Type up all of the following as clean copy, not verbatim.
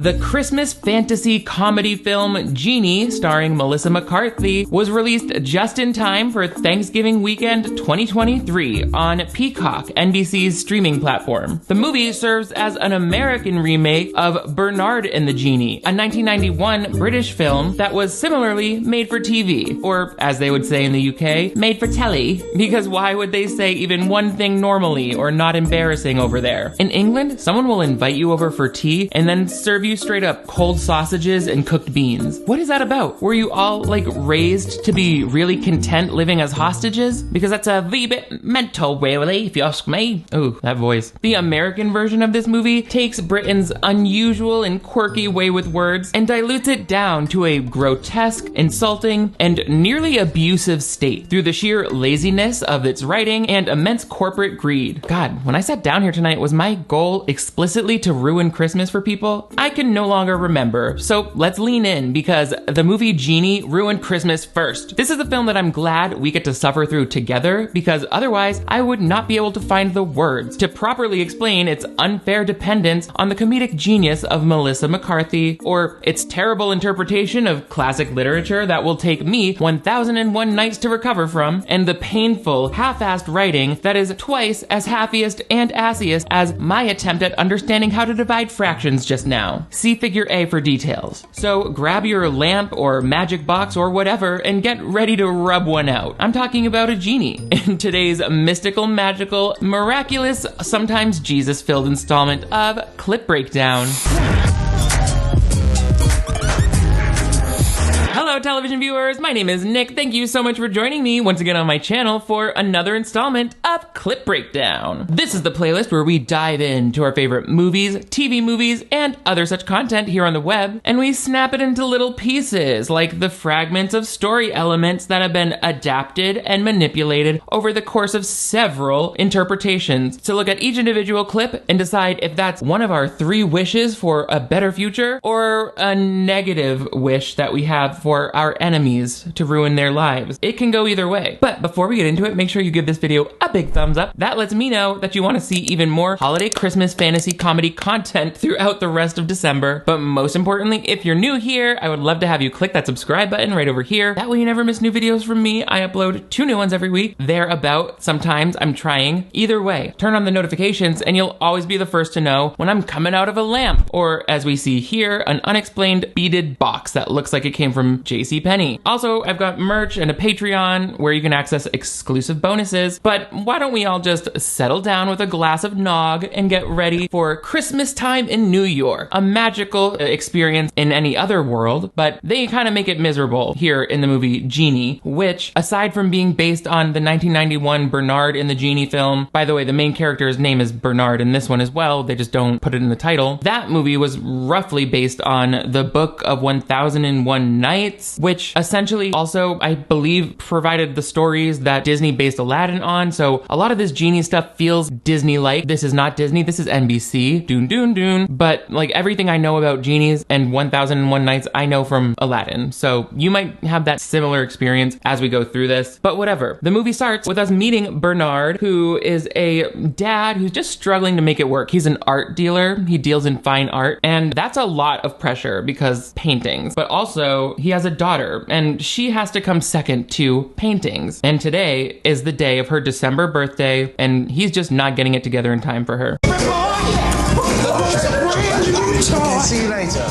The Christmas fantasy comedy film GENIE, starring Melissa McCarthy, was released just in time for Thanksgiving weekend 2023 on Peacock, NBC's streaming platform. The movie serves as an American remake of Bernard and the Genie, a 1991 British film that was similarly made for TV, or as they would say in the UK, made for telly, because why would they say even one thing normally or not embarrassing over there? In England, someone will invite you over for tea and then serve you straight up cold sausages and cooked beans. What is that about? Were you all like raised to be really content living as hostages? Because that's a wee bit mental, really, if you ask me. Ooh, that voice. The American version of this movie takes Britain's unusual and quirky way with words and dilutes it down to a grotesque, insulting, and nearly abusive state through the sheer laziness of its writing and immense corporate greed. God, when I sat down here tonight, was my goal explicitly to ruin Christmas for people? I can no longer remember, so let's lean in because the movie GENIE ruined Christmas first. This is a film that I'm glad we get to suffer through together because otherwise I would not be able to find the words to properly explain its unfair dependence on the comedic genius of Melissa McCarthy, or its terrible interpretation of classic literature that will take me 1001 nights to recover from, and the painful, half-assed writing that is twice as happiest and assiest as my attempt at understanding how to divide fractions just now. See Figure A for details. So grab your lamp or magic box or whatever and get ready to rub one out. I'm talking about a genie in today's mystical, magical, miraculous, sometimes Jesus-filled installment of Clip Breakdown. Hello television viewers, my name is Nick. Thank you so much for joining me once again on my channel for another installment of Clip Breakdown. This is the playlist where we dive into our favorite movies, TV movies, and other such content here on the web, and we snap it into little pieces, like the fragments of story elements that have been adapted and manipulated over the course of several interpretations to look at each individual clip and decide if that's one of our 3 wishes for a better future or a negative wish that we have for our enemies to ruin their lives. It can go either way. But before we get into it, make sure you give this video a big thumbs up. That lets me know that you want to see even more holiday Christmas fantasy comedy content throughout the rest of December. But most importantly, if you're new here, I would love to have you click that subscribe button right over here. That way you never miss new videos from me. I upload 2 new ones every week. They're about, sometimes I'm trying. Either way, turn on the notifications and you'll always be the first to know when I'm coming out of a lamp, or as we see here, an unexplained beaded box that looks like it came from JCPenney. Also, I've got merch and a Patreon where you can access exclusive bonuses, but why don't we all just settle down with a glass of nog and get ready for Christmas time in New York, a magical experience in any other world, but they kind of make it miserable here in the movie GENIE, which, aside from being based on the 1991 Bernard in the Genie film, by the way, the main character's name is Bernard in this one as well, they just don't put it in the title, that movie was roughly based on the Book of 1001 Nights, which essentially also, I believe, provided the stories that Disney based Aladdin on. So a lot of this GENIE stuff feels Disney-like. This is not Disney, this is NBC. Doon, doon, doon. But like everything I know about genies and 1001 Nights, I know from Aladdin. So you might have that similar experience as we go through this. But whatever. The movie starts with us meeting Bernard, who is a dad who's just struggling to make it work. He's an art dealer. He deals in fine art. And that's a lot of pressure because paintings. But also, he has a daughter, and she has to come second to paintings. And today is the day of her December birthday, and he's just not getting it together in time for her. See you later.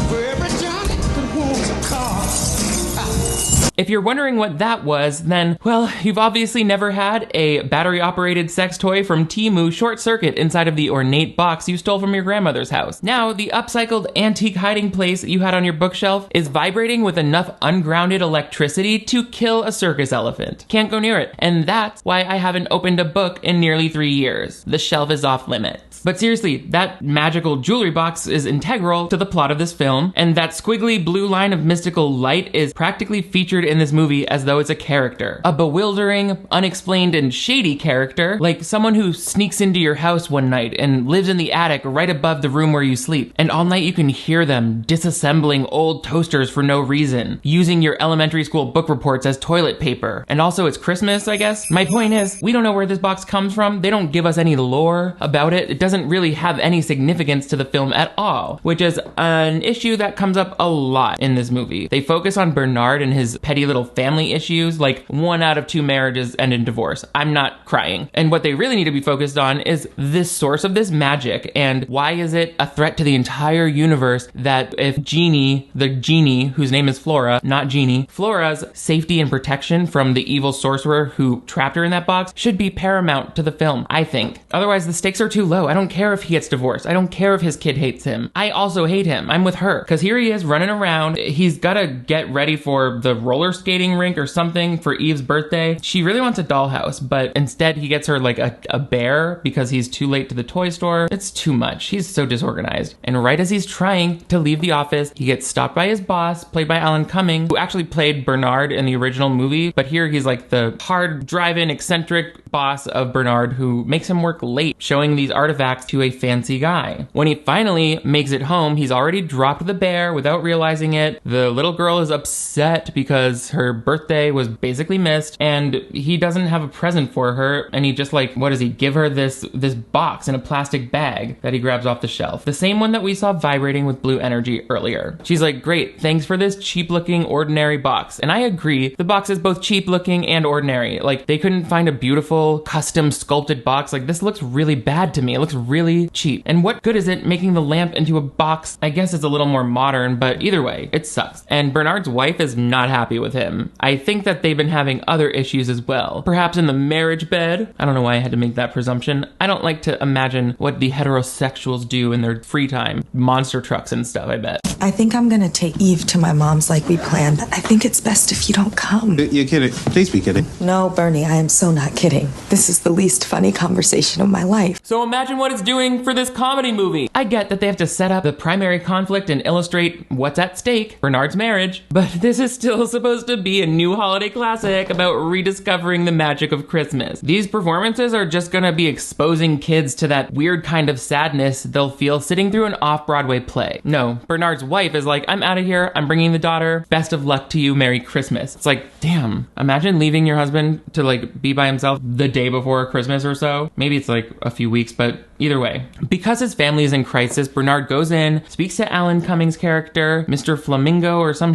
If you're wondering what that was, then, well, you've obviously never had a battery-operated sex toy from Temu short circuit inside of the ornate box you stole from your grandmother's house. Now, the upcycled antique hiding place you had on your bookshelf is vibrating with enough ungrounded electricity to kill a circus elephant. Can't go near it. And that's why I haven't opened a book in nearly 3 years. The shelf is off limits. But seriously, that magical jewelry box is integral to the plot of this film, and that squiggly blue line of mystical light is practically featured in this movie as though it's a character. A bewildering, unexplained, and shady character, like someone who sneaks into your house one night and lives in the attic right above the room where you sleep, and all night you can hear them disassembling old toasters for no reason, using your elementary school book reports as toilet paper. And also it's Christmas, I guess? My point is, we don't know where this box comes from. They don't give us any lore about it. It doesn't doesn't really have any significance to the film at all, which is an issue that comes up a lot in this movie. They focus on Bernard and his petty little family issues, like 1 out of 2 marriages end in divorce. I'm not crying. And what they really need to be focused on is this source of this magic, and why is it a threat to the entire universe that if GENIE, the genie, whose name is Flora, not Genie, Flora's safety and protection from the evil sorcerer who trapped her in that box should be paramount to the film, I think. Otherwise, the stakes are too low. I don't care if he gets divorced. I don't care if his kid hates him. I also hate him. I'm with her. Because here he is running around. He's got to get ready for the roller skating rink or something for Eve's birthday. She really wants a dollhouse, but instead he gets her like a bear because he's too late to the toy store. It's too much. He's so disorganized. And right as he's trying to leave the office, he gets stopped by his boss, played by Alan Cumming, who actually played Bernard in the original movie. But here he's like the hard driving eccentric boss of Bernard who makes him work late, showing these artifacts to a fancy guy. When he finally makes it home, he's already dropped the bear without realizing it. The little girl is upset because her birthday was basically missed and he doesn't have a present for her, and he just like, what does he give her? This box in a plastic bag that he grabs off the shelf. The same one that we saw vibrating with blue energy earlier. She's like, great, thanks for this cheap looking ordinary box. And I agree, the box is both cheap looking and ordinary. Like, they couldn't find a beautiful custom sculpted box. Like, this looks really bad to me. It looks really cheap. And what good is it making the lamp into a box? I guess it's a little more modern, but either way, it sucks. And Bernard's wife is not happy with him. I think that they've been having other issues as well. Perhaps in the marriage bed. I don't know why I had to make that presumption. I don't like to imagine what the heterosexuals do in their free time. Monster trucks and stuff, I bet. I think I'm gonna take Eve to my mom's like we planned, but I think it's best if you don't come. You're kidding. Please be kidding. No, Bernie, I am so not kidding. This is the least funny conversation of my life. So imagine what it's doing for this comedy movie. I get that they have to set up the primary conflict and illustrate what's at stake, Bernard's marriage, but this is still supposed to be a new holiday classic about rediscovering the magic of Christmas. These performances are just gonna be exposing kids to that weird kind of sadness they'll feel sitting through an off-Broadway play. No, Bernard's wife is like, I'm out of here, I'm bringing the daughter, best of luck to you, Merry Christmas. It's like, damn, imagine leaving your husband to like be by himself the day before Christmas or so. Maybe it's like a few weeks, but either way. Because his family is in crisis, Bernard goes in, speaks to Alan Cumming's character, Mr. Flamingo or some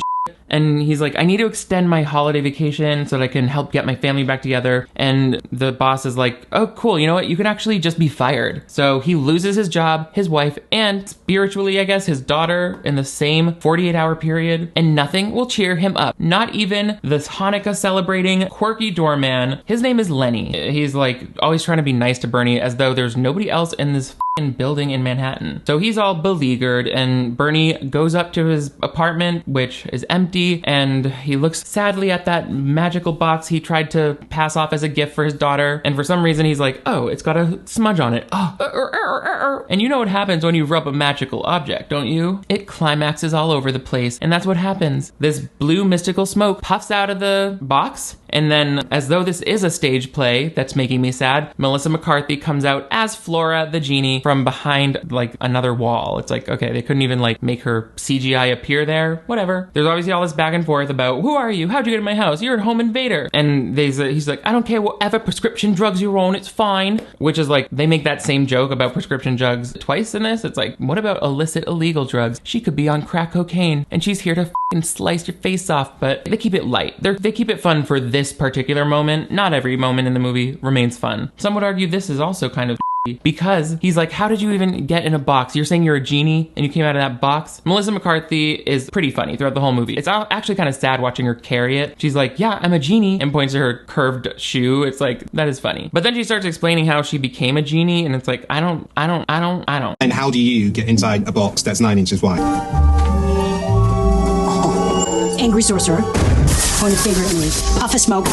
and he's like, I need to extend my holiday vacation so that I can help get my family back together. And the boss is like, oh, cool. You know what? You can actually just be fired. So he loses his job, his wife, and spiritually, I guess, his daughter in the same 48-hour period. And nothing will cheer him up. Not even this Hanukkah celebrating quirky doorman. His name is Lenny. He's like always trying to be nice to Bernie as though there's nobody else in this building in Manhattan. So he's all beleaguered and Bernie goes up to his apartment, which is empty, and he looks sadly at that magical box he tried to pass off as a gift for his daughter, and for some reason he's like, oh, it's got a smudge on it. Oh, and you know what happens when you rub a magical object, don't you? It climaxes all over the place, and that's what happens. This blue mystical smoke puffs out of the box, and then, as though this is a stage play that's making me sad, Melissa McCarthy comes out as Flora the genie from behind like another wall. It's like, okay, they couldn't even like make her CGI appear there. Whatever. There's obviously all this back and forth about, who are you? How'd you get in my house? You're a home invader. And he's like, I don't care whatever prescription drugs you're on, it's fine. Which is like, they make that same joke about prescription drugs twice in this. It's like, what about illicit illegal drugs? She could be on crack cocaine and she's here to f***ing slice your face off. But they keep it light. They keep it fun for this particular moment. Not every moment in the movie remains fun. Some would argue this is also kind of because he's like, how did you even get in a box? You're saying you're a genie and you came out of that box? Melissa McCarthy is pretty funny throughout the whole movie. It's actually kind of sad watching her carry it. She's like, yeah, I'm a genie, and points to her curved shoe. It's like, that is funny. But then she starts explaining how she became a genie, and it's like, I don't. And how do you get inside a box that's 9 inches wide? Angry sorcerer. Point of finger at me. Puff of smoke.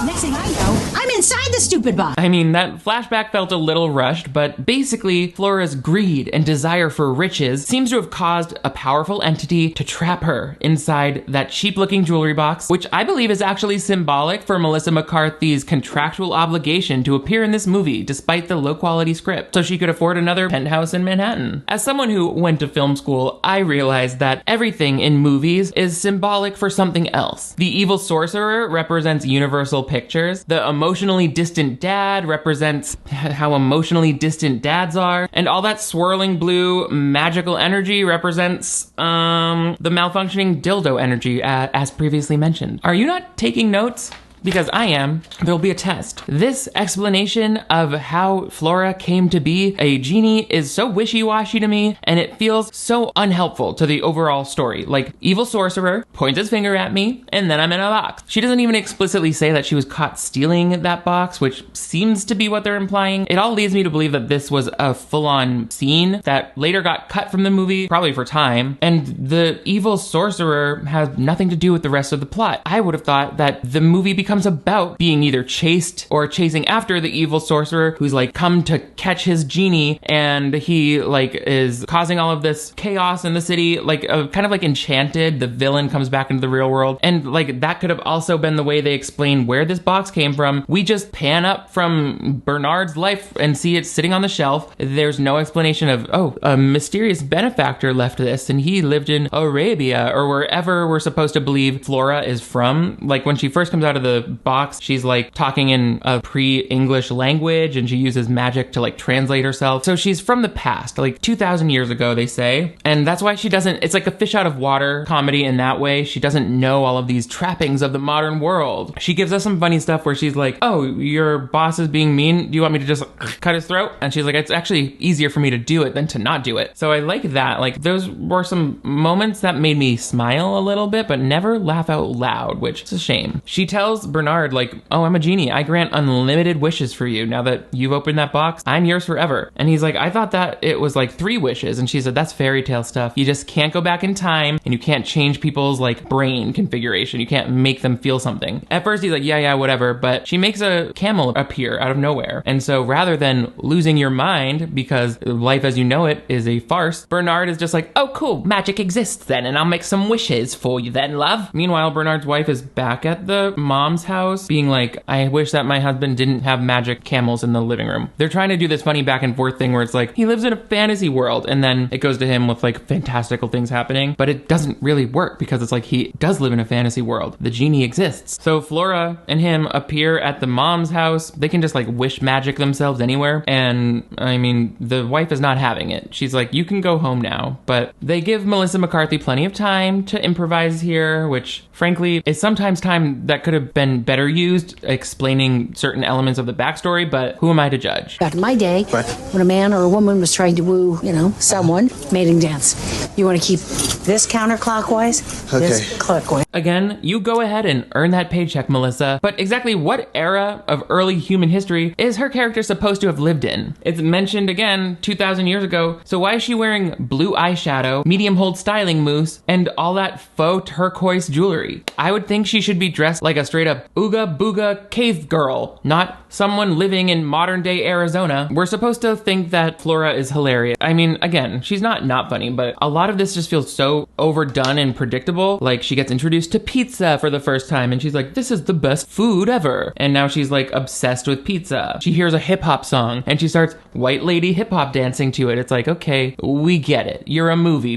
Next thing I know, I'm inside the stupid box. I mean, that flashback felt a little rushed, but basically, Flora's greed and desire for riches seems to have caused a powerful entity to trap her inside that cheap-looking jewelry box, which I believe is actually symbolic for Melissa McCarthy's contractual obligation to appear in this movie, despite the low-quality script, so she could afford another penthouse in Manhattan. As someone who went to film school, I realized that everything in movies is symbolic for something else. The evil sorcerer represents universal pictures. The emotional emotionally distant dad represents how emotionally distant dads are. And all that swirling blue magical energy represents the malfunctioning dildo energy, as previously mentioned. Are you not taking notes? Because I am, there'll be a test. This explanation of how Flora came to be a genie is so wishy-washy to me, and it feels so unhelpful to the overall story. Like, evil sorcerer points his finger at me, and then I'm in a box. She doesn't even explicitly say that she was caught stealing that box, which seems to be what they're implying. It all leads me to believe that this was a full-on scene that later got cut from the movie, probably for time, and the evil sorcerer has nothing to do with the rest of the plot. I would have thought that the movie becomes about being either chased or chasing after the evil sorcerer who's like come to catch his genie, and he like is causing all of this chaos in the city, like kind of like Enchanted, the villain comes back into the real world. And like that could have also been the way they explain where this box came from. We just pan up from Bernard's life and see it sitting on the shelf. There's no explanation of, oh, a mysterious benefactor left this and he lived in Arabia or wherever we're supposed to believe Flora is from. Like when she first comes out of the box, she's like talking in a pre-English language and she uses magic to like translate herself. So she's from the past, like 2,000 years ago, they say. And that's why she doesn't, it's like a fish out of water comedy in that way. She doesn't know all of these trappings of the modern world. She gives us some funny stuff where she's like, oh, your boss is being mean. Do you want me to just cut his throat? And she's like, it's actually easier for me to do it than to not do it. So I like that. Like those were some moments that made me smile a little bit, but never laugh out loud, which is a shame. She tells Bernard like, oh, I'm a genie. I grant unlimited wishes for you. Now that you've opened that box, I'm yours forever. And he's like, I thought that it was like 3 wishes. And she said, that's fairy tale stuff. You just can't go back in time and you can't change people's like brain configuration. You can't make them feel something. At first he's like, yeah, whatever. But she makes a camel appear out of nowhere. And so rather than losing your mind because life as you know it is a farce, Bernard is just like, oh, cool. Magic exists then. And I'll make some wishes for you then, love. Meanwhile, Bernard's wife is back at the mom's house being like, I wish that my husband didn't have magic camels in the living room. They're trying to do this funny back and forth thing where it's like, he lives in a fantasy world. And then it goes to him with like fantastical things happening, but it doesn't really work because it's like he does live in a fantasy world. The genie exists. So Flora and him appear at the mom's house. They can just like wish magic themselves anywhere. And I mean, the wife is not having it. She's like, you can go home now. But they give Melissa McCarthy plenty of time to improvise here, which frankly is sometimes time that could have been better used explaining certain elements of the backstory, but who am I to judge? Back in my day, when a man or a woman was trying to woo, someone, mating dance. You want to keep this counterclockwise, this clockwise. Again, you go ahead and earn that paycheck, Melissa. But exactly what era of early human history is her character supposed to have lived in? It's mentioned again 2,000 years ago, so why is she wearing blue eyeshadow, medium hold styling mousse, and all that faux turquoise jewelry? I would think she should be dressed like a straight up ooga booga cave girl, not someone living in modern day Arizona. We're supposed to think that Flora is hilarious. I mean, again, she's not funny, but a lot of this just feels so overdone and predictable. Like she gets introduced to pizza for the first time and she's like, this is the best food ever. And now she's like obsessed with pizza. She hears a hip hop song and she starts white lady hip hop dancing to it. It's like, okay, we get it. You're a movie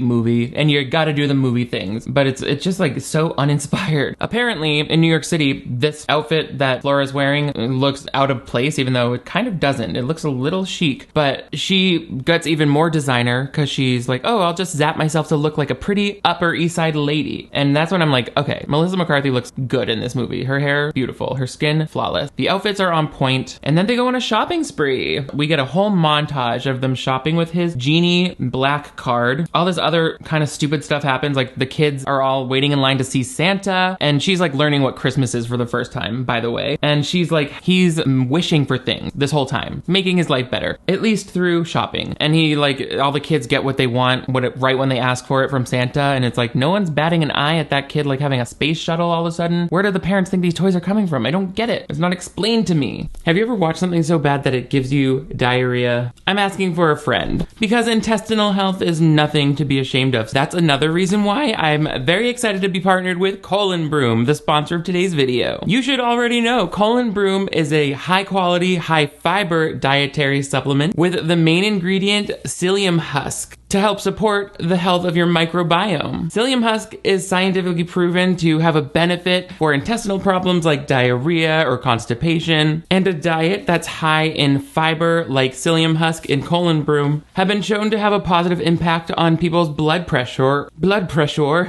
and you gotta do the movie things, but it's just like so uninspired. Apparently in New York City, this outfit that Flora's wearing looks out of place, even though it kind of doesn't. It looks a little chic, but she gets even more designer because she's like, oh, I'll just zap myself to look like a pretty Upper East Side lady. And that's when I'm like, okay, Melissa McCarthy looks good in this movie. Her hair, beautiful. Her skin, flawless. The outfits are on point. And then they go on a shopping spree. We get a whole montage of them shopping with his genie black card. All this other kind of stupid stuff happens. Like the kids are all waiting in line to see Santa. And she's like learning what Christmas is for the first time, by the way. And she's like, he's wishing for things this whole time, making his life better, at least through shopping. And he like, all the kids get what they want right when they ask for it from Santa. And it's like, no one's batting an eye at that kid like having a space shuttle all of a sudden. Where do the parents think these toys are coming from? I don't get it. It's not explained to me. Have you ever watched something so bad that it gives you diarrhea? I'm asking for a friend because intestinal health is nothing to be ashamed of. That's another reason why I'm very excited to be partnered with ColonBroom, the sponsor of today's video. video. You should already know ColonBroom is a high-quality, high-fiber dietary supplement with the main ingredient psyllium husk to help support the health of your microbiome. Psyllium husk is scientifically proven to have a benefit for intestinal problems like diarrhea or constipation, and a diet that's high in fiber like psyllium husk in ColonBroom have been shown to have a positive impact on people's blood pressure,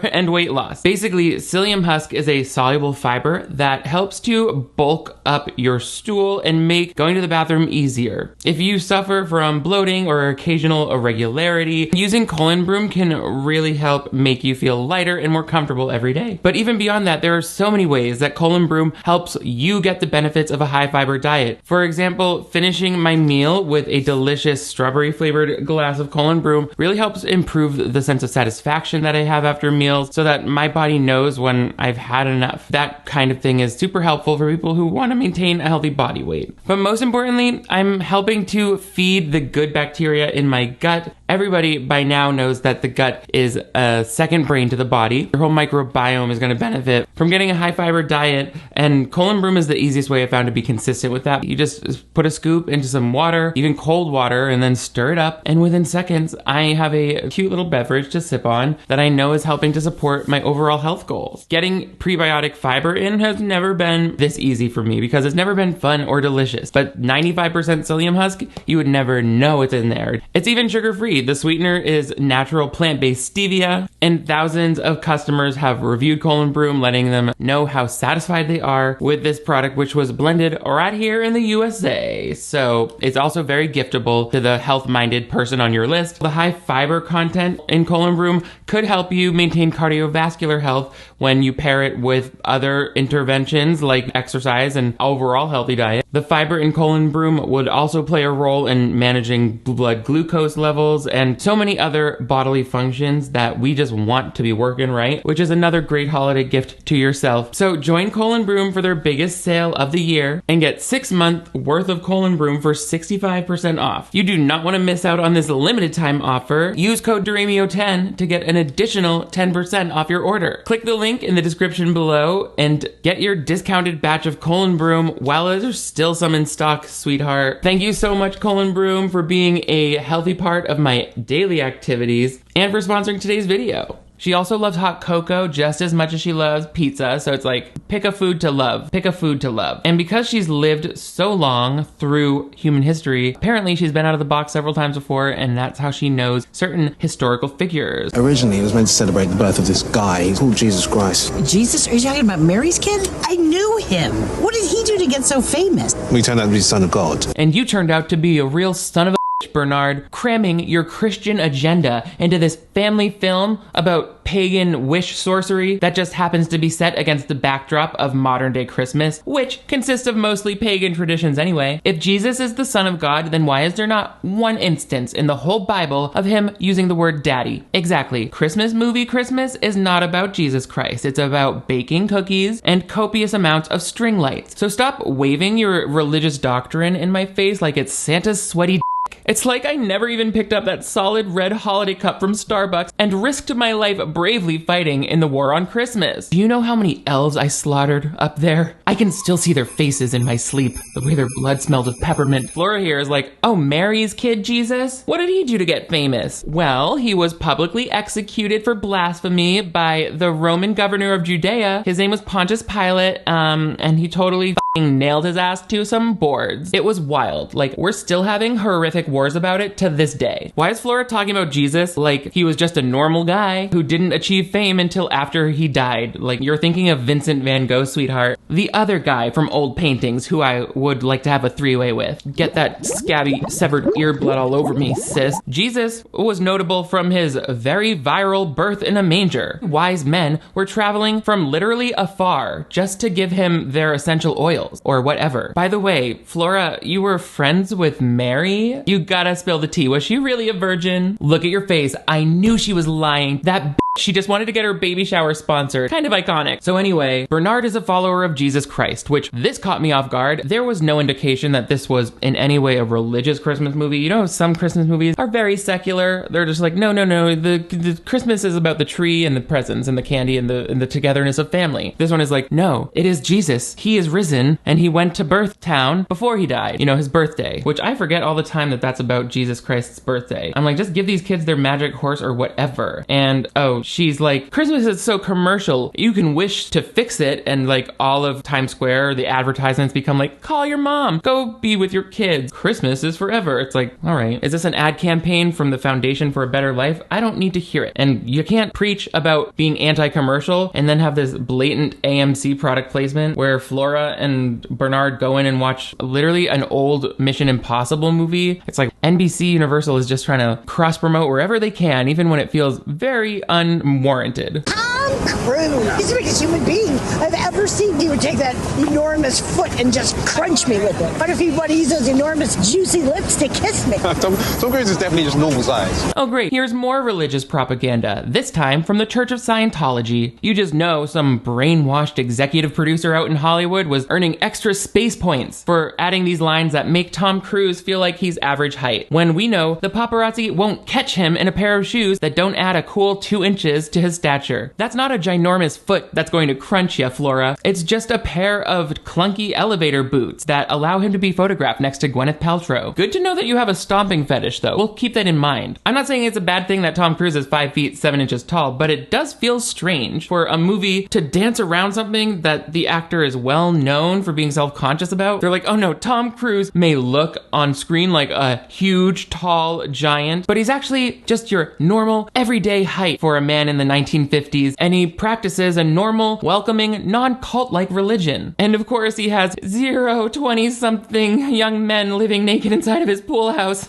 and weight loss. Basically, psyllium husk is a soluble fiber that helps to bulk up your stool and make going to the bathroom easier. If you suffer from bloating or occasional irregularity, using ColonBroom can really help make you feel lighter and more comfortable every day. But even beyond that, there are so many ways that ColonBroom helps you get the benefits of a high fiber diet. For example, finishing my meal with a delicious strawberry flavored glass of ColonBroom really helps improve the sense of satisfaction that I have after meals so that my body knows when I've had enough. That kind of thing is super helpful for people who want to maintain a healthy body weight. But most importantly, I'm helping to feed the good bacteria in my gut. Everybody by now knows that the gut is a second brain to the body. Your whole microbiome is going to benefit from getting a high fiber diet, and ColonBroom is the easiest way I found to be consistent with that. You just put a scoop into some water, even cold water, and then stir it up, and within seconds, I have a cute little beverage to sip on that I know is helping to support my overall health goals. Getting prebiotic fiber in has never been this easy for me because it's never been fun or delicious, but 95% psyllium husk, you would never know it's in there. It's even sugar-free. The sweetener is natural plant-based stevia, and thousands of customers have reviewed ColonBroom, letting them know how satisfied they are with this product, which was blended right here in the USA. So it's also very giftable to the health-minded person on your list. The high fiber content in ColonBroom could help you maintain cardiovascular health when you pair it with other interventions like exercise and overall healthy diet. The fiber in ColonBroom would also play a role in managing blood glucose levels and so many other bodily functions that we just want to be working right, which is another great holiday gift to yourself. So join ColonBroom for their biggest sale of the year and get 6 months worth of ColonBroom for 65% off. You do not want to miss out on this limited time offer. Use code DiRamio10 to get an additional 10% off your order. Click the link in the description below and get your discounted batch of ColonBroom while there's still some in stock, sweetheart. Thank you so much, ColonBroom, for being a healthy part of my daily activities and for sponsoring today's video. She also loves hot cocoa just as much as she loves pizza, so it's like, pick a food to love, pick a food to love. And because she's lived so long through human history, apparently she's been out of the box several times before, and that's how she knows certain historical figures. Originally, it was meant to celebrate the birth of this guy. He's called Jesus Christ. Jesus? Are you talking about Mary's kid? I knew him. What did he do to get so famous? We turned out to be the son of God. And you turned out to be a real son of a Bernard, cramming your Christian agenda into this family film about pagan wish sorcery that just happens to be set against the backdrop of modern day Christmas, which consists of mostly pagan traditions anyway. If Jesus is the Son of God, then why is there not one instance in the whole Bible of him using the word daddy? Exactly. Christmas movie Christmas is not about Jesus Christ. It's about baking cookies and copious amounts of string lights. So stop waving your religious doctrine in my face like it's Santa's sweaty It's like I never even picked up that solid red holiday cup from Starbucks and risked my life bravely fighting in the war on Christmas. Do you know how many elves I slaughtered up there? I can still see their faces in my sleep, the way their blood smells of peppermint. Flora here is like, oh, Mary's kid Jesus? What did he do to get famous? Well, he was publicly executed for blasphemy by the Roman governor of Judea. His name was Pontius Pilate, and he totally nailed his ass to some boards. It was wild. Like, we're still having horrific wars about it to this day. Why is Flora talking about Jesus like he was just a normal guy who didn't achieve fame until after he died? Like, you're thinking of Vincent van Gogh, sweetheart. The other guy from old paintings who I would like to have a three-way with. Get that scabby, severed ear blood all over me, sis. Jesus was notable from his very viral birth in a manger. Wise men were traveling from literally afar just to give him their essential oils or whatever. By the way, Flora, you were friends with Mary? You gotta spill the tea. Was she really a virgin? Look at your face. I knew she was lying. That She just wanted to get her baby shower sponsored. Kind of iconic. So anyway, Bernard is a follower of Jesus Christ, which this caught me off guard. There was no indication that this was in any way a religious Christmas movie. You know, some Christmas movies are very secular. They're just like, no. The Christmas is about the tree and the presents and the candy and the togetherness of family. This one is like, no, it is Jesus. He is risen and he went to birth town before he died. You know, his birthday, which I forget all the time that that's about Jesus Christ's birthday. I'm like, just give these kids their magic horse or whatever. And oh, she's like, Christmas is so commercial. You can wish to fix it, and like all of Times Square, the advertisements become like, call your mom, go be with your kids. Christmas is forever. It's like, all right, is this an ad campaign from the Foundation for a Better Life? I don't need to hear it. And you can't preach about being anti-commercial and then have this blatant AMC product placement where Flora and Bernard go in and watch literally an old Mission Impossible movie. It's like NBC Universal is just trying to cross promote wherever they can, even when it feels very unwarranted. Tom Cruise. He's the biggest human being I've ever seen. He would take that enormous foot and just crunch me with it. What if he wanted to use those enormous juicy lips to kiss me? Tom Cruise is definitely just normal size. Oh great, here's more religious propaganda, this time from the Church of Scientology. You just know some brainwashed executive producer out in Hollywood was earning extra space points for adding these lines that make Tom Cruise feel like he's average height, when we know the paparazzi won't catch him in a pair of shoes that don't add a cool 2 inches to his stature. That's not a ginormous foot that's going to crunch ya, Flora. It's just a pair of clunky elevator boots that allow him to be photographed next to Gwyneth Paltrow. Good to know that you have a stomping fetish though. We'll keep that in mind. I'm not saying it's a bad thing that Tom Cruise is 5 feet 7 inches tall, but it does feel strange for a movie to dance around something that the actor is well known for being self-conscious about. They're like, oh no, Tom Cruise may look on screen like a huge, tall giant, but he's actually just your normal, everyday height for a man in the 1950s, and he practices a normal, welcoming, non-cult-like religion. And of course, he has 20-something young men living naked inside of his pool house.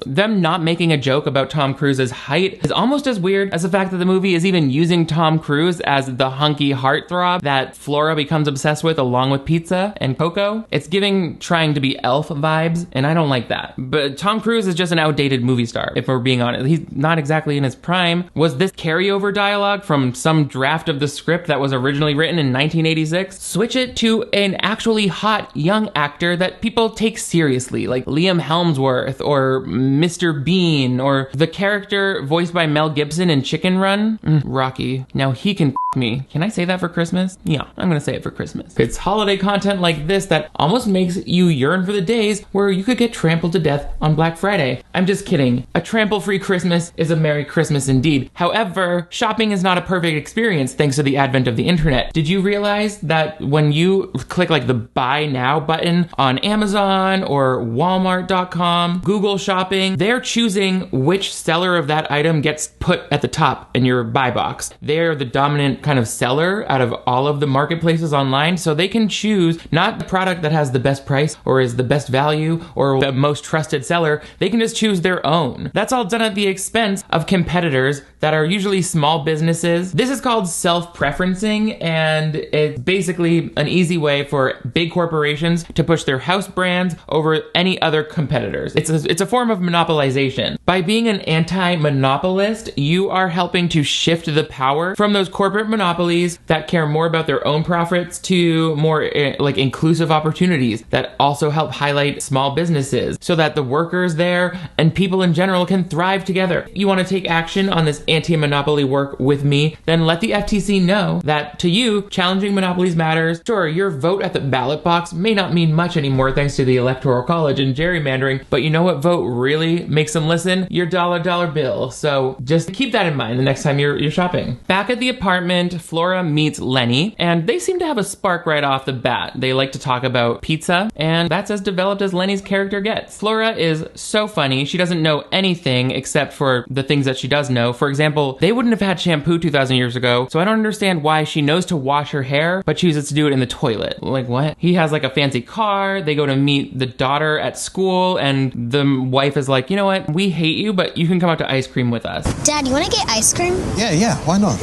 Them not making a joke about Tom Cruise's height is almost as weird as the fact that the movie is even using Tom Cruise as the hunky heartthrob that Flora becomes obsessed with along with pizza and Coco. It's giving trying to be Elf vibes, and I don't like that. But Tom Cruise is just an outdated movie star, if we're being honest. He's not exactly in his prime. Was this carryover dialogue from some draft of the script that was originally written in 1986? Switch it to an actually hot young actor that people take seriously, like Liam Hemsworth or Mr. Bean or the character voiced by Mel Gibson in Chicken Run. Rocky. Now he can me. Can I say that for Christmas? Yeah, I'm gonna say it for Christmas. It's holiday content like this that almost makes you yearn for the days where you could get trampled to death on Black Friday. I'm just kidding. A trample-free Christmas is a Merry Christmas indeed. However, shopping is not a perfect experience thanks to the advent of the internet. Did you realize that when you click like the Buy Now button on Amazon or Walmart.com, Google Shopping, they're choosing which seller of that item gets put at the top in your buy box. They're the dominant kind of seller out of all of the marketplaces online, so they can choose not the product that has the best price or is the best value or the most trusted seller. They can just choose their own. That's all done at the expense of competitors that are usually small businesses. This is called self-preferencing, and it's basically an easy way for big corporations to push their house brands over any other competitors. It's a form of monopolization. By being an anti-monopolist, you are helping to shift the power from those corporate monopolies that care more about their own profits to more like inclusive opportunities that also help highlight small businesses so that the workers there and people in general can thrive together. You want to take action on this anti-monopoly work with me, then let the FTC know that to you, challenging monopolies matters. Sure, your vote at the ballot box may not mean much anymore thanks to the Electoral College and gerrymandering, but you know what vote really makes them listen? Your dollar bill. So just keep that in mind the next time you're shopping. Back at the apartment, Flora meets Lenny, and they seem to have a spark right off the bat. They like to talk about pizza, and that's as developed as Lenny's character gets. Flora is so funny. She doesn't know anything except for the things that she does know. For example, they wouldn't have had shampoo 2,000 years ago, so I don't understand why she knows to wash her hair, but chooses to do it in the toilet. Like, what? He has like a fancy car. They go to meet the daughter at school, and the wife is like, you know what? We hate you, but you can come out to ice cream with us. Dad, you want to get ice cream? Yeah, why not?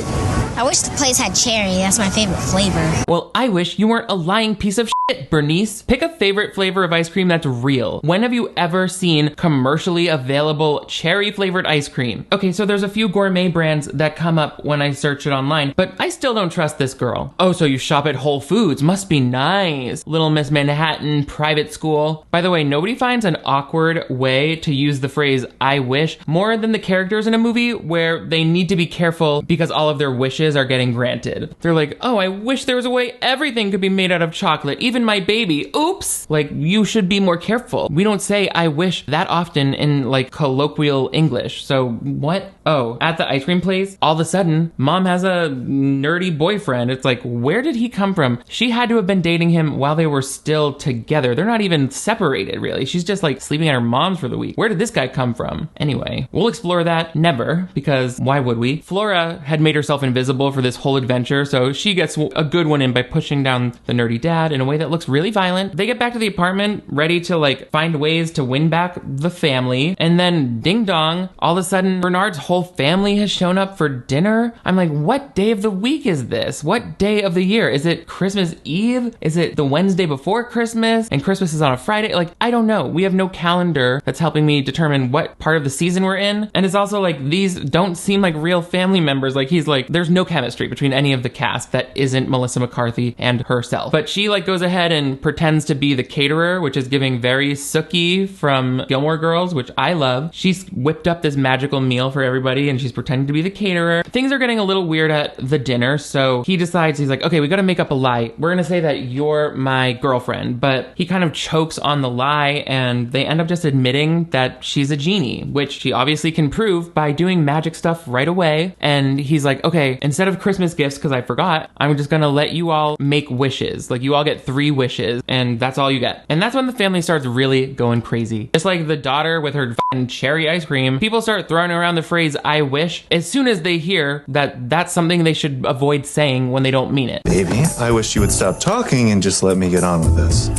I wish the place had cherry. That's my favorite flavor. Well, I wish you weren't a lying piece of shit. Bernice, pick a favorite flavor of ice cream that's real. When have you ever seen commercially available cherry flavored ice cream? Okay, so there's a few gourmet brands that come up when I search it online, but I still don't trust this girl. Oh, so you shop at Whole Foods. Must be nice. Little Miss Manhattan private school. By the way, nobody finds an awkward way to use the phrase I wish more than the characters in a movie where they need to be careful because all of their wishes are getting granted. They're like, oh, I wish there was a way everything could be made out of chocolate, even my baby. Oops. Like, you should be more careful. We don't say I wish that often in like colloquial English. So what? Oh, at the ice cream place, all of a sudden, mom has a nerdy boyfriend. It's like, where did he come from? She had to have been dating him while they were still together. They're not even separated, really. She's just like sleeping at her mom's for the week. Where did this guy come from? Anyway, we'll explore that never, because why would we? Flora had made herself invisible for this whole adventure, so she gets a good one in by pushing down the nerdy dad in a way that looks really violent. They get back to the apartment, ready to like find ways to win back the family, and then ding dong, all of a sudden Bernard's whole family has shown up for dinner. I'm like, what day of the week is this? What day of the year? Is it Christmas Eve? Is it the Wednesday before Christmas? And Christmas is on a Friday? Like, I don't know. We have no calendar that's helping me determine what part of the season we're in. And it's also like, these don't seem like real family members. Like, he's like, there's no chemistry between any of the cast that isn't Melissa McCarthy and herself. But she like goes ahead and pretends to be the caterer, which is giving very Sookie from Gilmore Girls, which I love. She's whipped up this magical meal for everybody and she's pretending to be the caterer. Things are getting a little weird at the dinner, so he decides, he's like, okay, we gotta make up a lie. We're gonna say that you're my girlfriend, but he kind of chokes on the lie and they end up just admitting that she's a genie, which she obviously can prove by doing magic stuff right away. And he's like, okay, instead of Christmas gifts, because I forgot, I'm just gonna let you all make wishes. Like, you all get 3 wishes and that's all you get. And that's when the family starts really going crazy. Just like the daughter with her f***ing cherry ice cream, people start throwing around the phrase I wish as soon as they hear that that's something they should avoid saying when they don't mean it. Baby, I wish you would stop talking and just let me get on with this.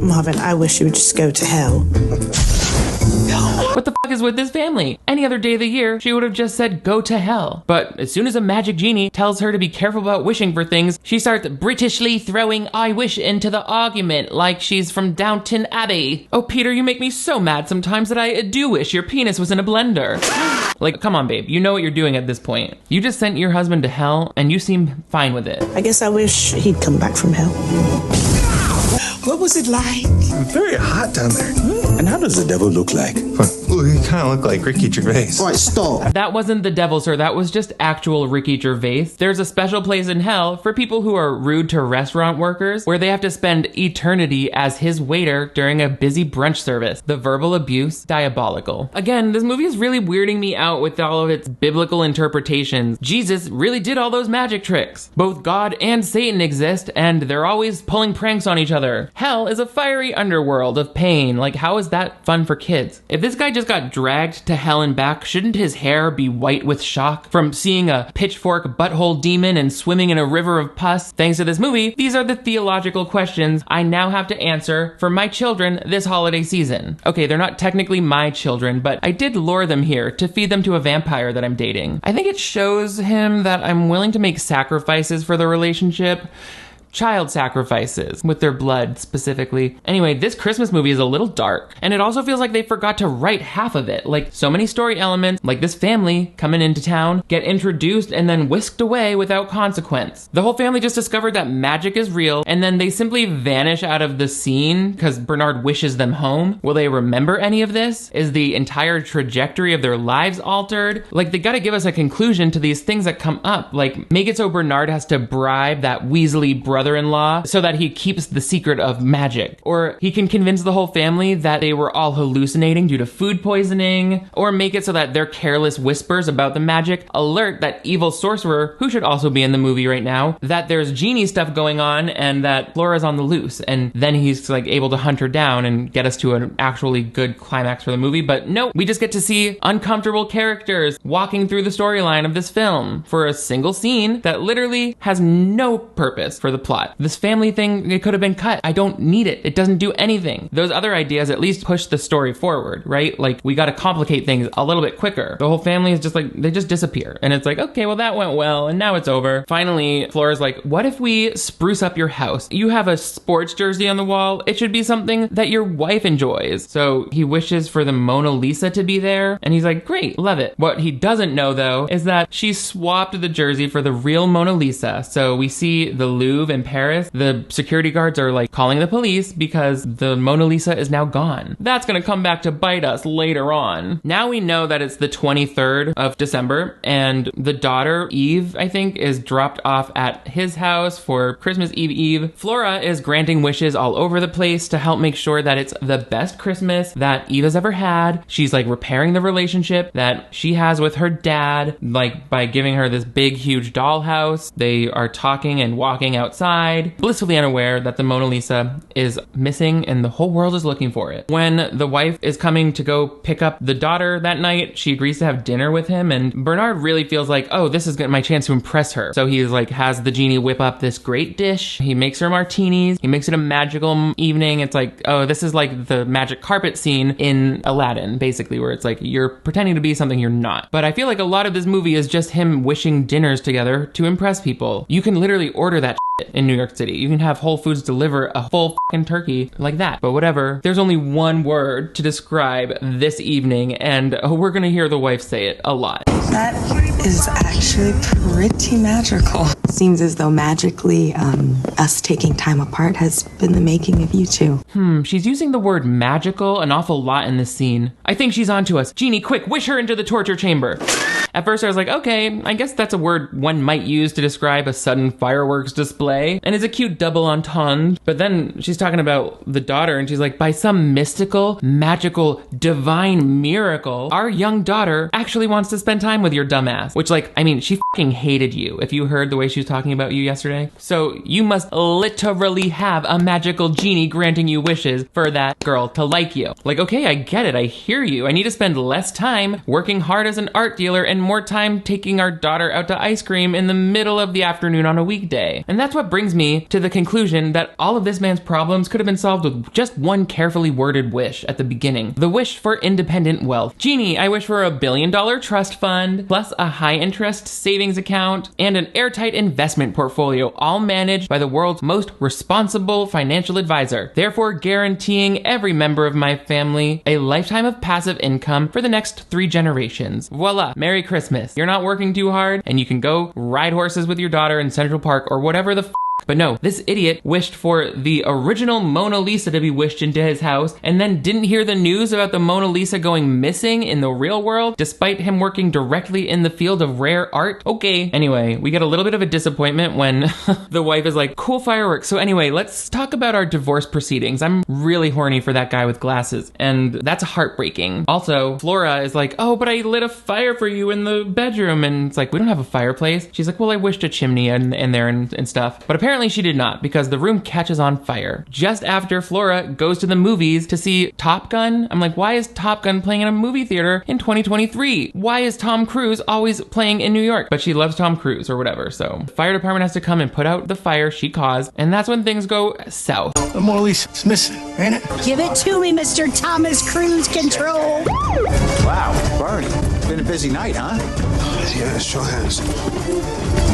Marvin, I wish you would just go to hell. What the fuck is with this family? Any other day of the year, she would have just said go to hell. But as soon as a magic genie tells her to be careful about wishing for things, she starts Britishly throwing I wish into the argument like she's from Downton Abbey. Oh, Peter, you make me so mad sometimes that I do wish your penis was in a blender. Like, come on, babe. You know what you're doing at this point. You just sent your husband to hell and you seem fine with it. I guess I wish he'd come back from hell. What was it like? Very hot down there. And how does the devil look like? Well, you kind of look like Ricky Gervais. All right, stop. That wasn't the devil, sir. That was just actual Ricky Gervais. There's a special place in hell for people who are rude to restaurant workers, where they have to spend eternity as his waiter during a busy brunch service. The verbal abuse, diabolical. Again, this movie is really weirding me out with all of its biblical interpretations. Jesus really did all those magic tricks. Both God and Satan exist, and they're always pulling pranks on each other. Hell is a fiery underworld of pain. Like, how is that fun for kids? If this guy just got dragged to hell and back, shouldn't his hair be white with shock from seeing a pitchfork butthole demon and swimming in a river of pus? Thanks to this movie, these are the theological questions I now have to answer for my children this holiday season. Okay, they're not technically my children, but I did lure them here to feed them to a vampire that I'm dating. I think it shows him that I'm willing to make sacrifices for the relationship. Child sacrifices, with their blood specifically. Anyway, this Christmas movie is a little dark, and it also feels like they forgot to write half of it. Like, so many story elements, like this family coming into town, get introduced and then whisked away without consequence. The whole family just discovered that magic is real, and then they simply vanish out of the scene because Bernard wishes them home. Will they remember any of this? Is the entire trajectory of their lives altered? Like, they gotta give us a conclusion to these things that come up. Like, make it so Bernard has to bribe that Weasley brother-in-law so that he keeps the secret of magic. Or he can convince the whole family that they were all hallucinating due to food poisoning. Or make it so that their careless whispers about the magic alert that evil sorcerer, who should also be in the movie right now, that there's genie stuff going on and that Flora's on the loose. And then he's like able to hunt her down and get us to an actually good climax for the movie. But no, we just get to see uncomfortable characters walking through the storyline of this film for a single scene that literally has no purpose for the plot. plot. This family thing, it could have been cut. I don't need it. It doesn't do anything. Those other ideas at least push the story forward, right? Like, we got to complicate things a little bit quicker. The whole family is just like, they just disappear. And it's like, okay, well, that went well, and now it's over. Finally, Flora's like, what if we spruce up your house? You have a sports jersey on the wall. It should be something that your wife enjoys. So he wishes for the Mona Lisa to be there, and he's like, great, love it. What he doesn't know, though, is that she swapped the jersey for the real Mona Lisa. So we see the Louvre in Paris. The security guards are like calling the police because the Mona Lisa is now gone. That's gonna come back to bite us later on. Now we know that it's the 23rd of December, and the daughter, Eve, I think, is dropped off at his house for Christmas Eve. Flora is granting wishes all over the place to help make sure that it's the best Christmas that Eve has ever had. She's like repairing the relationship that she has with her dad, like by giving her this big, huge dollhouse. They are talking and walking outside, blissfully unaware that the Mona Lisa is missing and the whole world is looking for it. When the wife is coming to go pick up the daughter that night, she agrees to have dinner with him, and Bernard really feels like, oh, this is my chance to impress her. So he's like, has the genie whip up this great dish. He makes her martinis. He makes it a magical evening. It's like, oh, this is like the magic carpet scene in Aladdin, basically, where it's like you're pretending to be something you're not. But I feel like a lot of this movie is just him wishing dinners together to impress people. You can literally order that in New York City. You can have Whole Foods deliver a full fucking turkey like that. But whatever. There's only one word to describe this evening, and we're gonna hear the wife say it a lot. That is actually pretty magical. Seems as though magically us taking time apart has been the making of you two. She's using the word magical an awful lot in this scene. I think she's onto us. Genie, quick, wish her into the torture chamber. At first I was like, okay, I guess that's a word one might use to describe a sudden fireworks display, and it's a cute double entendre. But then she's talking about the daughter, and she's like, by some mystical, magical, divine miracle, our young daughter actually wants to spend time with your dumbass. Which, like, I mean, she fucking hated you, if you heard the way she was talking about you yesterday. So you must literally have a magical genie granting you wishes for that girl to like you. Like, okay, I get it, I hear you. I need to spend less time working hard as an art dealer and more time taking our daughter out to ice cream in the middle of the afternoon on a weekday. And that's what brings me to the conclusion that all of this man's problems could have been solved with just one carefully worded wish at the beginning. The wish for independent wealth. Genie, I wish for $1 billion trust fund, plus a high-interest savings account, and an airtight investment portfolio, all managed by the world's most responsible financial advisor, therefore guaranteeing every member of my family a lifetime of passive income for the next 3 generations. Voila, Merry Christmas. You're not working too hard, and you can go ride horses with your daughter in Central Park or whatever the But no, this idiot wished for the original Mona Lisa to be wished into his house, and then didn't hear the news about the Mona Lisa going missing in the real world, despite him working directly in the field of rare art. Okay. Anyway, we get a little bit of a disappointment when the wife is like, cool fireworks. So anyway, let's talk about our divorce proceedings. I'm really horny for that guy with glasses, and that's heartbreaking. Also, Flora is like, oh, but I lit a fire for you in the bedroom, and it's like, we don't have a fireplace. She's like, well, I wished a chimney in there and stuff. But apparently she did not, because the room catches on fire. Just after Flora goes to the movies to see Top Gun, I'm like, why is Top Gun playing in a movie theater in 2023? Why is Tom Cruise always playing in New York? But she loves Tom Cruise or whatever, so the fire department has to come and put out the fire she caused, and that's when things go south. The Mona Lisa's missing, ain't it? Give it to me, Mr. Thomas Cruise Control. Wow, Barney, been a busy night, huh? Yeah, it sure has.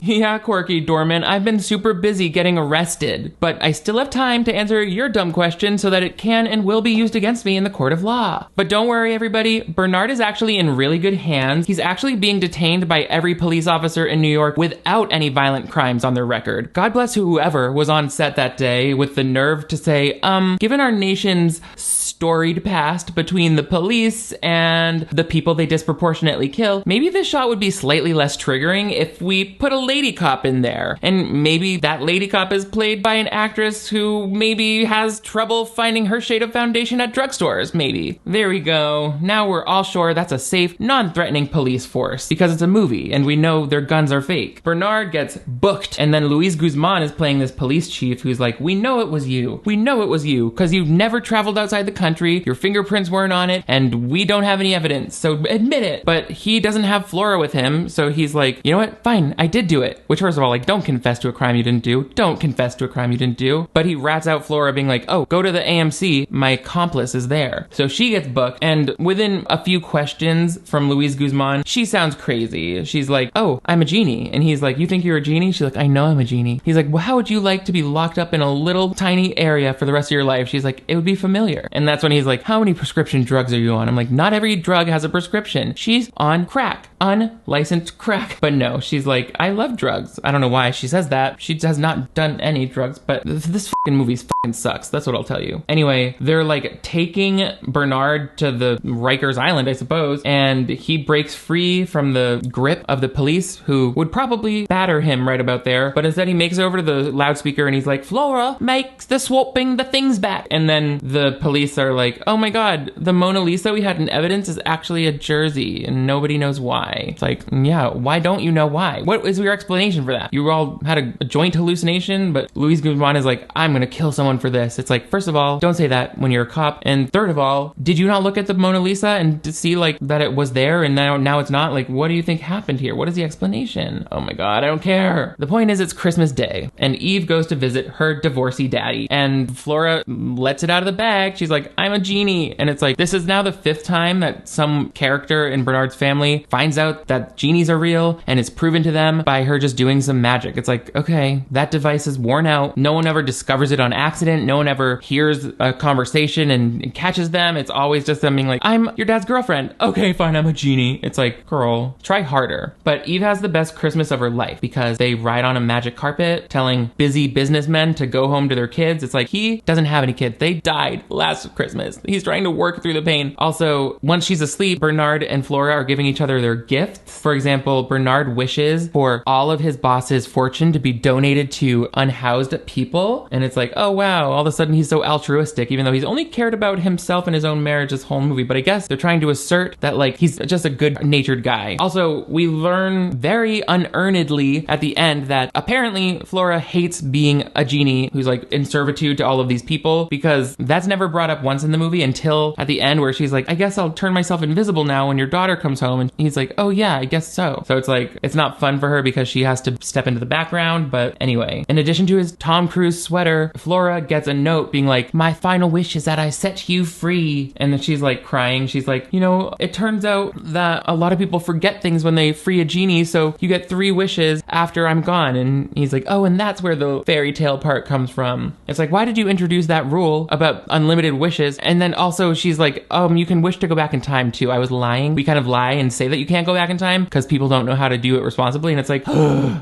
Yeah, Quirky Dorman, I've been super busy getting arrested, but I still have time to answer your dumb question so that it can and will be used against me in the court of law. But don't worry, everybody, Bernard is actually in really good hands. He's actually being detained by every police officer in New York without any violent crimes on their record. God bless whoever was on set that day with the nerve to say, given our nation's storied past between the police and the people they disproportionately kill, maybe this shot would be slightly less triggering if we put a lady cop in there. And maybe that lady cop is played by an actress who maybe has trouble finding her shade of foundation at drugstores, maybe. There we go. Now we're all sure that's a safe, non-threatening police force, because it's a movie and we know their guns are fake. Bernard gets booked, and then Luis Guzman is playing this police chief who's like, we know it was you. We know it was you, because you've never traveled outside the country, your fingerprints weren't on it, and we don't have any evidence, so admit it. But he doesn't have Flora with him, so he's like, you know what? Fine, I did do it. Which, first of all, like, don't confess to a crime you didn't do. Don't confess to a crime you didn't do. But he rats out Flora being like, oh, go to the AMC. My accomplice is there. So she gets booked. And within a few questions from Luis Guzman, she sounds crazy. She's like, oh, I'm a genie. And he's like, you think you're a genie? She's like, I know I'm a genie. He's like, well, how would you like to be locked up in a little tiny area for the rest of your life? She's like, it would be familiar. And that's when he's like, how many prescription drugs are you on? I'm like, not every drug has a prescription. She's on crack. Unlicensed crack. But no, she's like, I love drugs. I don't know why she says that. She has not done any drugs, but this fucking movie fucking sucks. That's what I'll tell you. Anyway, they're like taking Bernard to the Rikers Island, I suppose, and he breaks free from the grip of the police who would probably batter him right about there, but instead he makes it over to the loudspeaker and he's like, Flora makes the swapping the things back. And then the police are like, oh my god, the Mona Lisa we had in evidence is actually a jersey and nobody knows why. It's like, yeah, why don't you know why? What is your explanation for that? You all had a joint hallucination, but Luis Guzman is like, I'm gonna kill someone for this. It's like, first of all, don't say that when you're a cop. And third of all, did you not look at the Mona Lisa and to see like that it was there and now it's not? Like, what do you think happened here? What is the explanation? Oh my god, I don't care. The point is, it's Christmas Day and Eve goes to visit her divorcee daddy and Flora lets it out of the bag. She's like, I'm a genie. And it's like, this is now the 5th time that some character in Bernard's family finds out that genies are real and it's proven to them by her just doing some magic. It's like, okay, that device is worn out. No one ever discovers it on accident. No one ever hears a conversation and catches them. It's always just them being like, I'm your dad's girlfriend. Okay, fine, I'm a genie. It's like, girl, try harder. But Eve has the best Christmas of her life because they ride on a magic carpet telling busy businessmen to go home to their kids. It's like, he doesn't have any kids. They died last Christmas. He's trying to work through the pain. Also, once she's asleep, Bernard and Flora are giving each other their gifts. For example, Bernard wishes for all of his boss's fortune to be donated to unhoused people. And it's like, oh wow, all of a sudden he's so altruistic, even though he's only cared about himself and his own marriage this whole movie. But I guess they're trying to assert that like he's just a good-natured guy. Also, we learn very unearnedly at the end that apparently Flora hates being a genie who's like in servitude to all of these people, because that's never brought up once in the movie until at the end where she's like, I guess I'll turn myself invisible now when your daughter comes home. And he's like, oh yeah, I guess so. So it's like, it's not fun for her because she has to step into the background. But anyway, in addition to his Tom Cruise sweater, Flora gets a note being like, my final wish is that I set you free. And then she's like crying. She's like, you know, it turns out that a lot of people forget things when they free a genie. So you get 3 wishes after I'm gone. And he's like, oh, and that's where the fairy tale part comes from. It's like, why did you introduce that rule about unlimited wishes? And then also she's like, you can wish to go back in time too. I was lying. We kind of lie and say that you can't go back in time because people don't know how to do it responsibly. And it's like,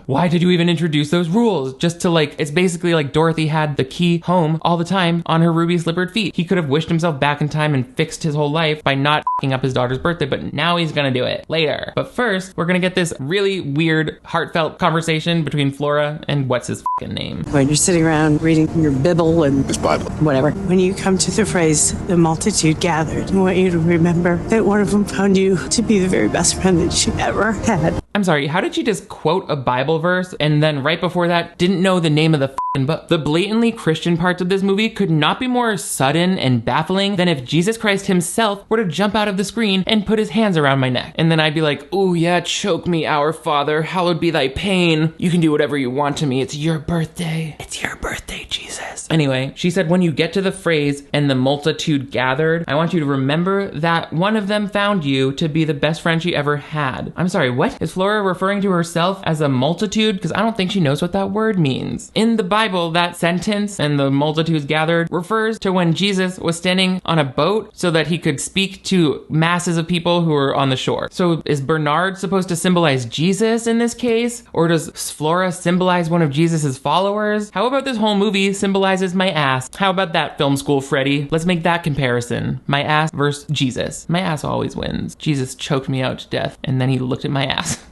why did you even introduce those rules? Just to like, it's basically like Dorothy had the key home all the time on her ruby slippered feet. He could have wished himself back in time and fixed his whole life by not f***ing up his daughter's birthday, but now he's gonna do it later. But first, we're gonna get this really weird, heartfelt conversation between Flora and what's his f***ing name. When you're sitting around reading your Bible and his Bible, whatever. When you come to the phrase, the multitude gathered, I want you to remember that one of them found you to be the very best friend that she ever had. I'm sorry, how did she just quote a Bible verse and then right before that didn't know the name of the f***ing book? The blatantly Christian parts of this movie could not be more sudden and baffling than if Jesus Christ himself were to jump out of the screen and put his hands around my neck. And then I'd be like, ooh yeah, choke me, our Father, hallowed be thy pain. You can do whatever you want to me. It's your birthday. It's your birthday, Jesus. Anyway, she said when you get to the phrase, and the multitude gathered, I want you to remember that one of them found you to be the best friend she ever had. I'm sorry, what? Is Flora referring to herself as a multitude? Because I don't think she knows what that word means. In the Bible, that sentence, and the multitudes gathered, refers to when Jesus was standing on a boat so that he could speak to masses of people who were on the shore. So is Bernard supposed to symbolize Jesus in this case? Or does Flora symbolize one of Jesus's followers? How about this whole movie symbolizes my ass? How about that, film school Freddy? Let's make that comparison. My ass versus Jesus. My ass always wins. Jesus choked me out to death, and then he looked at my ass.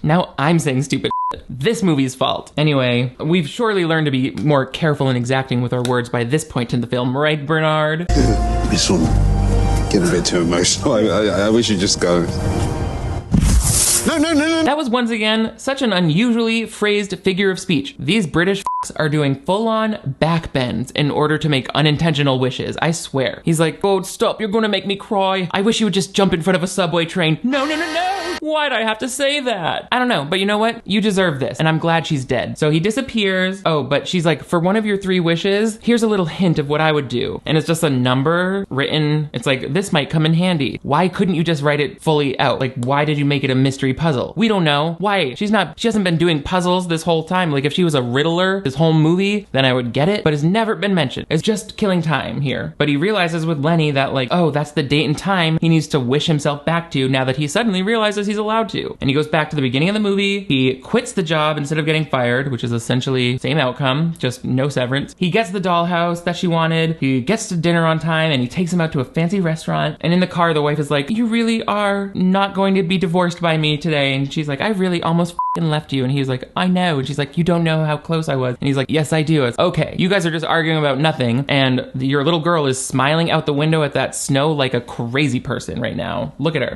Now I'm saying stupid shit. This movie's fault. Anyway, we've surely learned to be more careful and exacting with our words by this point in the film, right, Bernard? This one getting a bit too emotional. I wish you'd just go. No. That was once again such an unusually phrased figure of speech. These British f***s are doing full-on backbends in order to make unintentional wishes, I swear. He's like, oh, stop, you're gonna make me cry. I wish you would just jump in front of a subway train. No. Why'd I have to say that? I don't know, but you know what? You deserve this, and I'm glad she's dead. So he disappears. Oh, but she's like, for one of your 3 wishes, here's a little hint of what I would do. And it's just a number written. It's like, this might come in handy. Why couldn't you just write it fully out? Like, why did you make it a mystery puzzle? We don't know. Why? She hasn't been doing puzzles this whole time. Like, if she was a riddler this whole movie, then I would get it, but it's never been mentioned. It's just killing time here. But he realizes with Lenny that, like, oh, that's the date and time he needs to wish himself back to now that he suddenly realizes he's allowed to. And he goes back to the beginning of the movie. He quits the job instead of getting fired, which is essentially same outcome, just no severance. He gets the dollhouse that she wanted. He gets to dinner on time, and he takes him out to a fancy restaurant. And in the car, the wife is like, you really are not going to be divorced by me today. And she's like, I really almost f***ing left you. And he's like, I know. And she's like, you don't know how close I was. And he's like, yes, I do. It's okay. You guys are just arguing about nothing. And your little girl is smiling out the window at that snow like a crazy person right now. Look at her.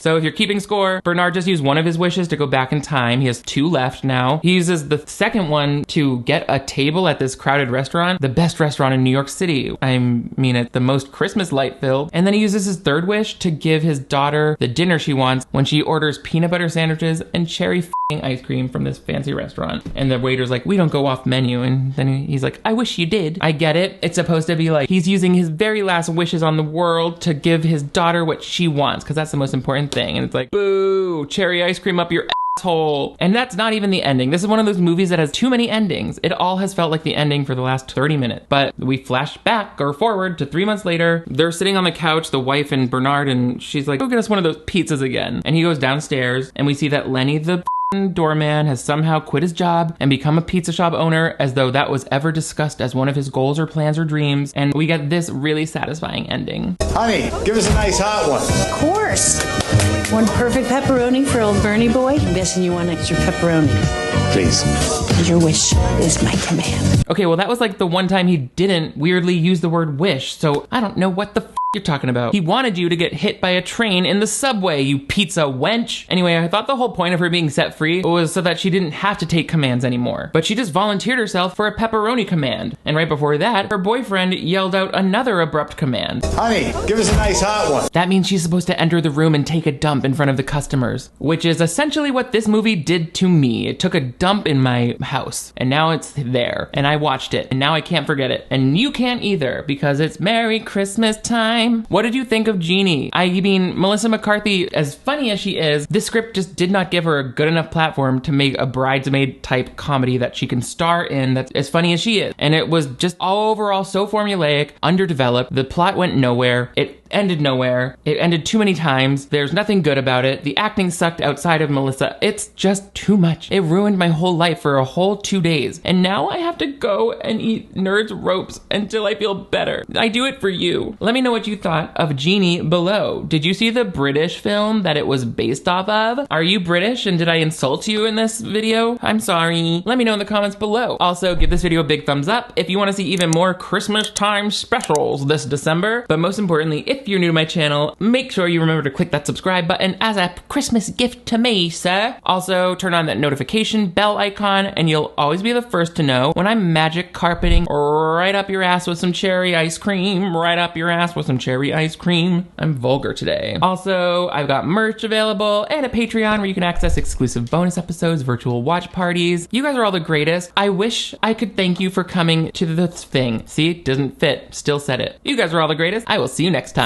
So if you're keeping score, Bernard just used one of his wishes to go back in time. He has 2 left now. He uses the second one to get a table at this crowded restaurant, the best restaurant in New York City. I mean, it's the most Christmas light filled. And then he uses his 3rd wish to give his daughter the dinner she wants when she orders peanut butter sandwiches and cherry ice cream from this fancy restaurant. And the waiter's like, we don't go off menu. And then he's like, I wish you did. I get it. It's supposed to be like he's using his very last wishes on the world to give his daughter what she wants, because that's the most important thing. And it's like, boo, cherry ice cream up your asshole. And that's not even the ending. This is one of those movies that has too many endings. It all has felt like the ending for the last 30 minutes. But we flash back or forward to 3 months later. They're sitting on the couch, the wife and Bernard, and she's like, go get us one of those pizzas again. And he goes downstairs, and we see that Lenny, the doorman, has somehow quit his job and become a pizza shop owner, as though that was ever discussed as one of his goals or plans or dreams. And we get this really satisfying ending. Honey, give us a nice hot one. Of course. One perfect pepperoni for old Bernie boy. I'm guessing you want extra pepperoni. Please. Your wish is my command. Okay, well, that was like the one time he didn't weirdly use the word wish, so I don't know what the you're talking about. He wanted you to get hit by a train in the subway, you pizza wench. Anyway, I thought the whole point of her being set free was so that she didn't have to take commands anymore. But she just volunteered herself for a pepperoni command. And right before that, her boyfriend yelled out another abrupt command. Honey, give us a nice hot one. That means she's supposed to enter the room and take a dump in front of the customers, which is essentially what this movie did to me. It took a dump in my house, and now it's there, and I watched it, and now I can't forget it. And you can't either, because it's Merry Christmas time. What did you think of GENIE? I mean, Melissa McCarthy, as funny as she is, this script just did not give her a good enough platform to make a bridesmaid type comedy that she can star in that's as funny as she is. And it was just all overall so formulaic, underdeveloped. The plot went nowhere. It ended nowhere. It ended too many times. There's nothing good about it. The acting sucked outside of Melissa. It's just too much. It ruined my whole life for a whole 2 days. And now I have to go and eat Nerds ropes until I feel better. I do it for you. Let me know what you thought of GENIE below. Did you see the British film that it was based off of? Are you British and did I insult you in this video? I'm sorry. Let me know in the comments below. Also, give this video a big thumbs up if you want to see even more Christmas time specials this December. But most importantly, if you're new to my channel, make sure you remember to click that subscribe button as a Christmas gift to me, sir. Also, turn on that notification bell icon and you'll always be the first to know when I'm magic carpeting right up your ass with some cherry ice cream, right up your ass with some cherry ice cream. I'm vulgar today. Also, I've got merch available and a Patreon where you can access exclusive bonus episodes, virtual watch parties. You guys are all the greatest. I wish I could thank you for coming to this thing. See, doesn't fit. Still said it. You guys are all the greatest. I will see you next time.